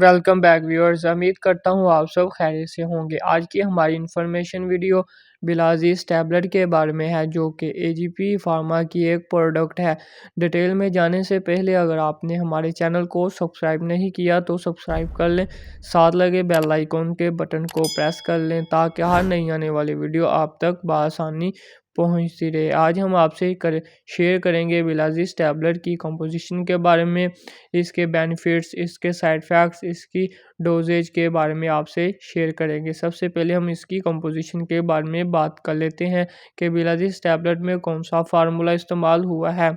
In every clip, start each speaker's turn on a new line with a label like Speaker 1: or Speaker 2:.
Speaker 1: Welcome back viewers. उम्मीद करता हूँ आप सब खैरियत से होंगे। आज की हमारी इन्फॉर्मेशन वीडियो बिलाजिस टैबलेट के बारे में है, जो कि एजीपी फार्मा की एक प्रोडक्ट है। डिटेल में जाने से पहले अगर आपने हमारे चैनल को सब्सक्राइब नहीं किया तो सब्सक्राइब कर लें, साथ लगे बेल आइकॉन के बटन को प्रेस कर लें ताकि हर नई आने वाली वीडियो आप तक बआसानी पहुंचती रहे। आज हम आपसे शेयर करेंगे बिलाजिस टैबलेट की कंपोजिशन के बारे में, इसके बेनिफिट्स, इसके साइड इफ़ेक्ट्स, इसकी डोजेज के बारे में आपसे शेयर करेंगे। सबसे पहले हम इसकी कंपोजिशन के बारे में बात कर लेते हैं कि बिलाजिस टैबलेट में कौन सा फार्मूला इस्तेमाल हुआ है।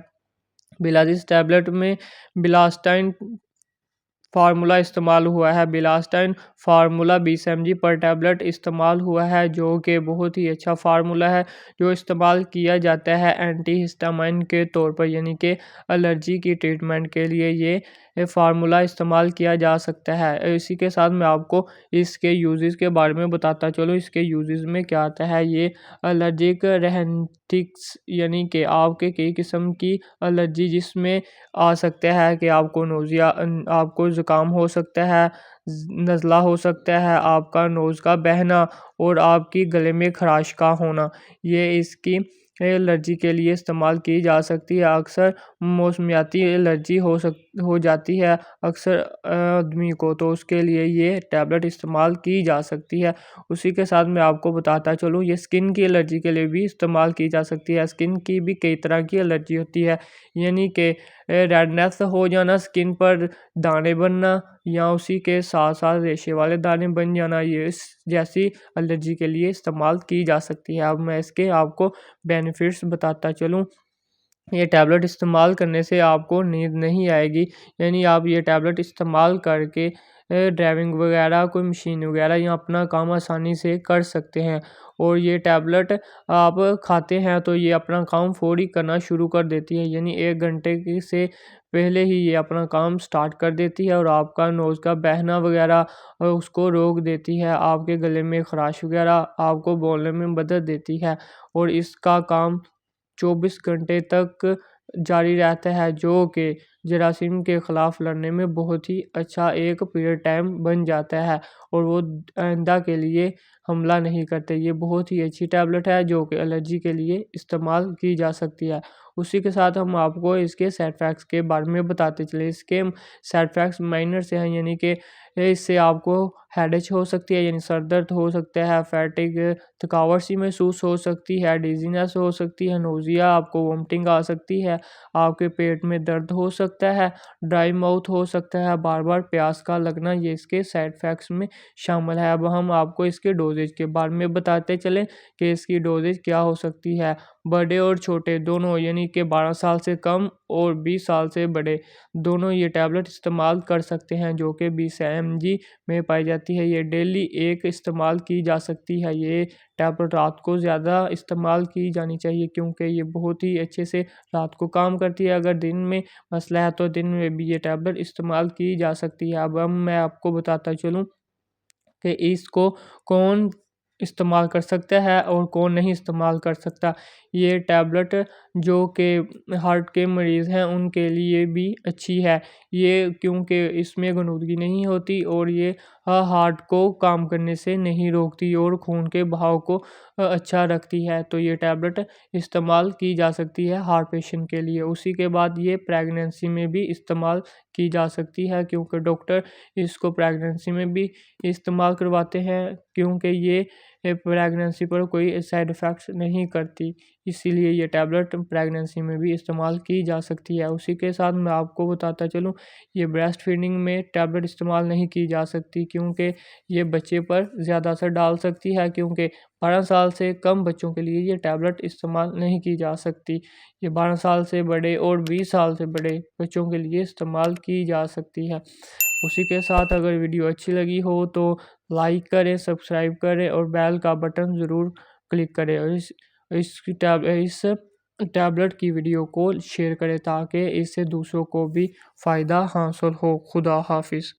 Speaker 1: बिलाजिस टैबलेट में बिलास्टाइन फार्मूला इस्तेमाल हुआ है। बिलास्टाइन फार्मूला 20 mg पर टैबलेट इस्तेमाल हुआ है, जो कि बहुत ही अच्छा फार्मूला है, जो इस्तेमाल किया जाता है एंटी हिस्टामाइन के तौर पर, यानी कि एलर्जी की ट्रीटमेंट के लिए ये फार्मूला इस्तेमाल किया जा सकता है। इसी के साथ मैं आपको इसके यूजेस के बारे में बताता चलूँ। इसके यूजेस में क्या आता है, ये एलर्जिक रेहनटिक्स यानी कि आपके कई किस्म की एलर्जी जिसमें आ सकता है कि आपको नोज़िया, आपको ज़ुकाम हो सकता है, नज़ला हो सकता है, आपका नोज़ का बहना और आपकी गले में खराश का होना, ये इसकी एलर्जी के लिए इस्तेमाल की जा सकती है। अक्सर मौसमियाती एलर्जी हो जाती है अक्सर आदमी को, तो उसके लिए ये टैबलेट इस्तेमाल की जा सकती है। उसी के साथ मैं आपको बताता चलूँ, ये स्किन की एलर्जी के लिए भी इस्तेमाल की जा सकती है। स्किन की भी कई तरह की एलर्जी होती है, यानी कि रेडनेस हो जाना, स्किन पर दाने बनना या उसी के साथ साथ रेशे वाले दाने बन जाना, ये इस जैसी एलर्जी के लिए इस्तेमाल की जा सकती है। अब मैं इसके आपको बेनिफिट्स बताता चलूँ। ये टैबलेट इस्तेमाल करने से आपको नींद नहीं आएगी, यानी आप ये टैबलेट इस्तेमाल करके ड्राइविंग वगैरह, कोई मशीन वगैरह या अपना काम आसानी से कर सकते हैं। और ये टैबलेट आप खाते हैं तो ये अपना काम फौरी करना शुरू कर देती है, यानी 1 घंटे से पहले ही ये अपना काम स्टार्ट कर देती है और आपका नोज़ का बहना वगैरह उसको रोक देती है। आपके गले में खराश वगैरह आपको बोलने में मदद देती है और इसका काम 24 घंटे तक जारी रहता है, जो कि जरासीम के ख़िलाफ़ लड़ने में बहुत ही अच्छा एक पीरियड टाइम बन जाता है और वो आइंदा के लिए हमला नहीं करते। ये बहुत ही अच्छी टैबलेट है, जो कि एलर्जी के लिए इस्तेमाल की जा सकती है। उसी के साथ हम आपको इसके साइड इफ़ेक्ट्स के बारे में बताते चले। इसके साइड इफ़ेक्ट्स माइनर से हैं, यानी कि इससे आपको हेडेक हो सकती है, यानी सर दर्द हो सकता है, फैटिग, थकावट सी महसूस हो सकती है, डिज़ीनेस हो सकती है, नोज़िया, आपको वोमिटिंग आ सकती है, आपके पेट में दर्द हो सकता है, ड्राई माउथ हो सकता है, बार बार प्यास का लगना, ये इसके साइड इफ़ेक्ट्स में शामिल है। अब हम आपको इसके डोजेज के बारे में बताते चलें कि इसकी डोजेज क्या हो सकती है। बड़े और छोटे दोनों, यानी कि 12 साल से कम और 20 साल से बड़े दोनों ये टैबलेट इस्तेमाल कर सकते हैं, जो कि 20 mg में पाई जाती है। ये डेली एक इस्तेमाल की जा सकती है। ये टैबलेट रात को ज़्यादा इस्तेमाल की जानी चाहिए, क्योंकि ये बहुत ही अच्छे से रात को काम करती है। अगर दिन में मसला है तो दिन में भी ये टैबलेट इस्तेमाल की जा सकती है। अब मैं आपको बताता चलूँ कि इसको कौन इस्तेमाल कर सकता है और कौन नहीं इस्तेमाल कर सकता। ये टैबलेट जो कि हार्ट के मरीज़ हैं उनके लिए भी अच्छी है, ये क्योंकि इसमें गनुदगी नहीं होती और ये हार्ट को काम करने से नहीं रोकती और खून के बहाव को अच्छा रखती है। तो ये टैबलेट इस्तेमाल की जा सकती है हार्ट पेशेंट के लिए। उसी के बाद ये प्रेगनेंसी में भी इस्तेमाल की जा सकती है, क्योंकि डॉक्टर इसको प्रेगनेंसी में भी इस्तेमाल करवाते हैं, क्योंकि ये प्रेगनेंसी पर कोई साइड इफ़ेक्ट्स नहीं करती, इसीलिए ये टैबलेट प्रेगनेंसी में भी इस्तेमाल की जा सकती है। उसी के साथ मैं आपको बताता चलूँ, ये ब्रेस्ट फीडिंग में टैबलेट इस्तेमाल नहीं की जा सकती, क्योंकि ये बच्चे पर ज़्यादा असर डाल सकती है, क्योंकि 12 साल से कम बच्चों के लिए ये टैबलेट इस्तेमाल नहीं की जा सकती। ये 12 साल से बड़े और 20 साल से बड़े बच्चों के लिए इस्तेमाल की जा सकती है। उसी के साथ अगर वीडियो अच्छी लगी हो तो लाइक करें, सब्सक्राइब करें और बेल का बटन ज़रूर क्लिक करें और इस टैबलेट की वीडियो को शेयर करें ताकि इससे दूसरों को भी फ़ायदा हासिल हो। खुदा हाफिज़।